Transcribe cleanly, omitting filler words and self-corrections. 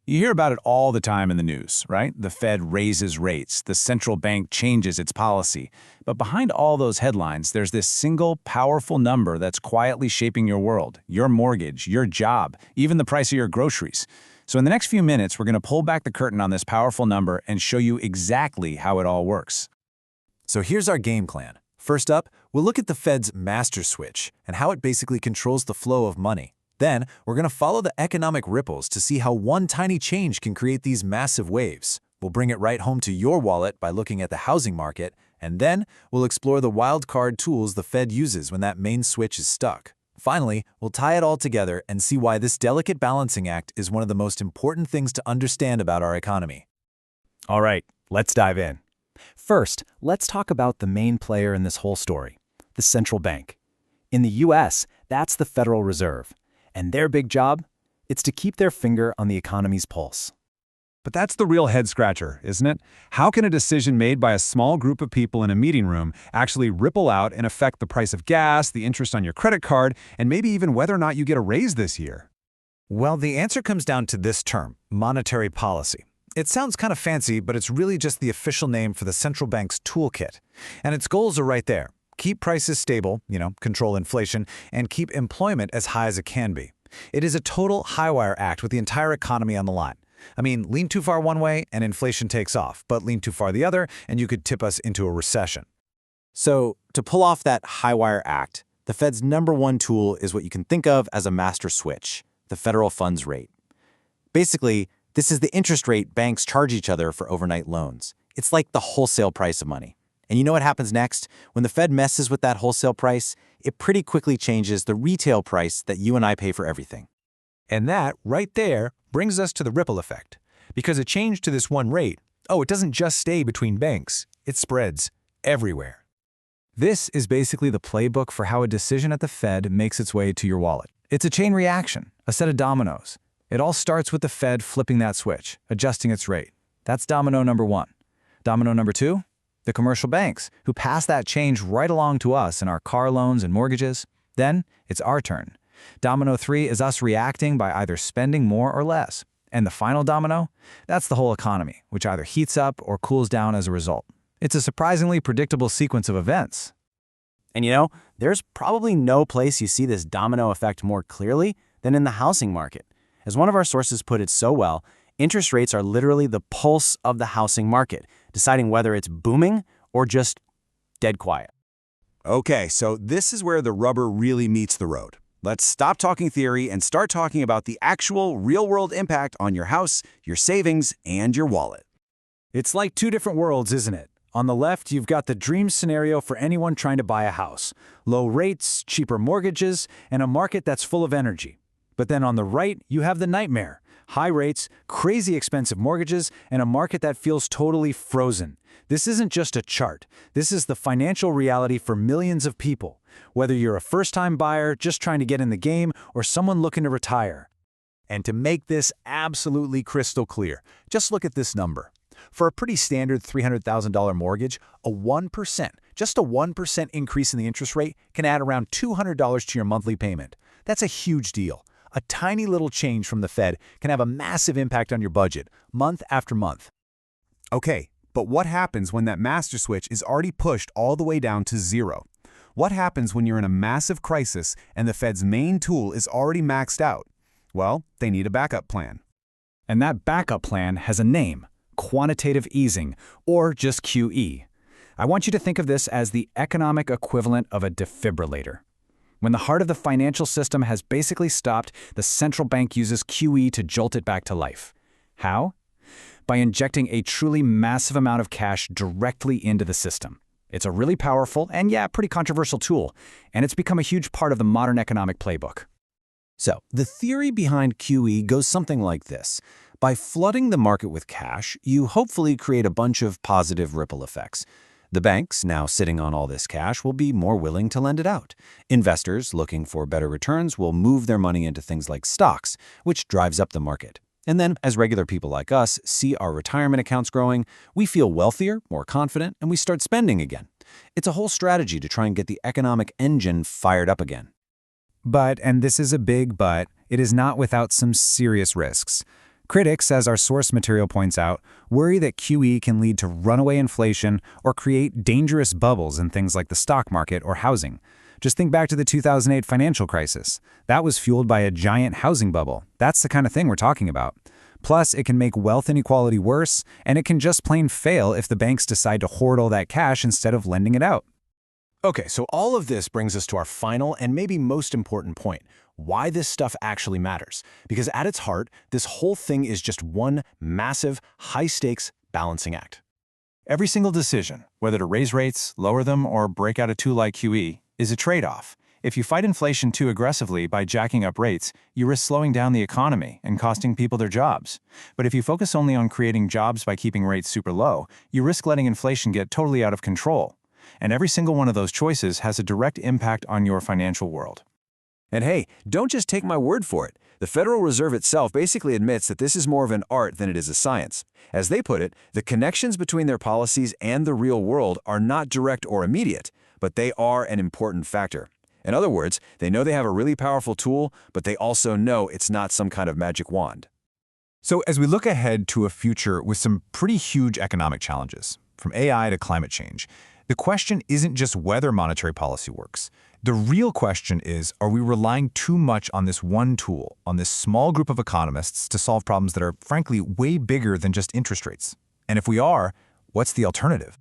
You hear about it all the time in the news, right? The Fed raises rates, the central bank changes its policy. But behind all those headlines, there's this single, powerful number that's quietly shaping your world, your mortgage, your job, even the price of your groceries. So in the next few minutes, we're going to pull back the curtain on this powerful number and show you exactly how it all works. So here's our game plan. First up, we'll look at the Fed's master switch and how it basically controls the flow of money. Then, we're going to follow the economic ripples to see how one tiny change can create these massive waves. We'll bring it right home to your wallet by looking at the housing market, and then we'll explore the wild card tools the Fed uses when that main switch is stuck. Finally, we'll tie it all together and see why this delicate balancing act is one of the most important things to understand about our economy. All right, let's dive in. First, let's talk about the main player in this whole story, the central bank. In the US, that's the Federal Reserve. And their big job? It's to keep their finger on the economy's pulse. But that's the real head-scratcher, isn't it? How can a decision made by a small group of people in a meeting room actually ripple out and affect the price of gas, the interest on your credit card, and maybe even whether or not you get a raise this year? Well, the answer comes down to this term, monetary policy. It sounds kind of fancy, but it's really just the official name for the central bank's toolkit. And its goals are right there. Keep prices stable, control inflation, and keep employment as high as it can be. It is a total high-wire act with the entire economy on the line. I mean, lean too far one way and inflation takes off, but lean too far the other and you could tip us into a recession. So, to pull off that high-wire act, the Fed's #1 tool is what you can think of as a master switch, the federal funds rate. Basically, this is the interest rate banks charge each other for overnight loans. It's like the wholesale price of money. And you know what happens next? When the Fed messes with that wholesale price, it pretty quickly changes the retail price that you and I pay for everything. And that, right there, brings us to the ripple effect. Because a change to this one rate, it doesn't just stay between banks. It spreads everywhere. This is basically the playbook for how a decision at the Fed makes its way to your wallet. It's a chain reaction, a set of dominoes. It all starts with the Fed flipping that switch, adjusting its rate. That's domino number 1. Domino number 2? The commercial banks, who pass that change right along to us in our car loans and mortgages. Then, it's our turn. Domino 3 is us reacting by either spending more or less. And the final domino? That's the whole economy, which either heats up or cools down as a result. It's a surprisingly predictable sequence of events. And there's probably no place you see this domino effect more clearly than in the housing market. As one of our sources put it so well, interest rates are literally the pulse of the housing market, deciding whether it's booming or just dead quiet. Okay, so this is where the rubber really meets the road. Let's stop talking theory and start talking about the actual real-world impact on your house, your savings, and your wallet. It's like two different worlds, isn't it? On the left, you've got the dream scenario for anyone trying to buy a house. Low rates, cheaper mortgages, and a market that's full of energy. But then on the right, you have the nightmare. High rates, crazy expensive mortgages, and a market that feels totally frozen. This isn't just a chart. This is the financial reality for millions of people, whether you're a first-time buyer just trying to get in the game or someone looking to retire. And to make this absolutely crystal clear, just look at this number. For a pretty standard $300,000 mortgage, just a 1% increase in the interest rate can add around $200 to your monthly payment. That's a huge deal. A tiny little change from the Fed can have a massive impact on your budget, month after month. Okay, but what happens when that master switch is already pushed all the way down to 0? What happens when you're in a massive crisis and the Fed's main tool is already maxed out? Well, they need a backup plan. And that backup plan has a name, quantitative easing, or just QE. I want you to think of this as the economic equivalent of a defibrillator. When the heart of the financial system has basically stopped, the central bank uses QE to jolt it back to life. How? By injecting a truly massive amount of cash directly into the system. It's a really powerful and, pretty controversial tool, and it's become a huge part of the modern economic playbook. So, the theory behind QE goes something like this. By flooding the market with cash, you hopefully create a bunch of positive ripple effects. The banks, now sitting on all this cash, will be more willing to lend it out. Investors, looking for better returns, will move their money into things like stocks, which drives up the market. And then, as regular people like us see our retirement accounts growing, we feel wealthier, more confident, and we start spending again. It's a whole strategy to try and get the economic engine fired up again. But, and this is a big but, it is not without some serious risks. Critics, as our source material points out, worry that QE can lead to runaway inflation or create dangerous bubbles in things like the stock market or housing. Just think back to the 2008 financial crisis. That was fueled by a giant housing bubble. That's the kind of thing we're talking about. Plus, it can make wealth inequality worse, and it can just plain fail if the banks decide to hoard all that cash instead of lending it out. Okay, so all of this brings us to our final and maybe most important point, why this stuff actually matters. Because at its heart, this whole thing is just one massive, high-stakes balancing act. Every single decision, whether to raise rates, lower them, or break out a tool like QE, is a trade-off. If you fight inflation too aggressively by jacking up rates, you risk slowing down the economy and costing people their jobs. But if you focus only on creating jobs by keeping rates super low, you risk letting inflation get totally out of control. And every single one of those choices has a direct impact on your financial world. And hey, don't just take my word for it. The Federal Reserve itself basically admits that this is more of an art than it is a science. As they put it, the connections between their policies and the real world are not direct or immediate, but they are an important factor. In other words, they know they have a really powerful tool, but they also know it's not some kind of magic wand. So as we look ahead to a future with some pretty huge economic challenges, from AI to climate change, the question isn't just whether monetary policy works. The real question is, are we relying too much on this one tool, on this small group of economists to solve problems that are, frankly, way bigger than just interest rates? And if we are, what's the alternative?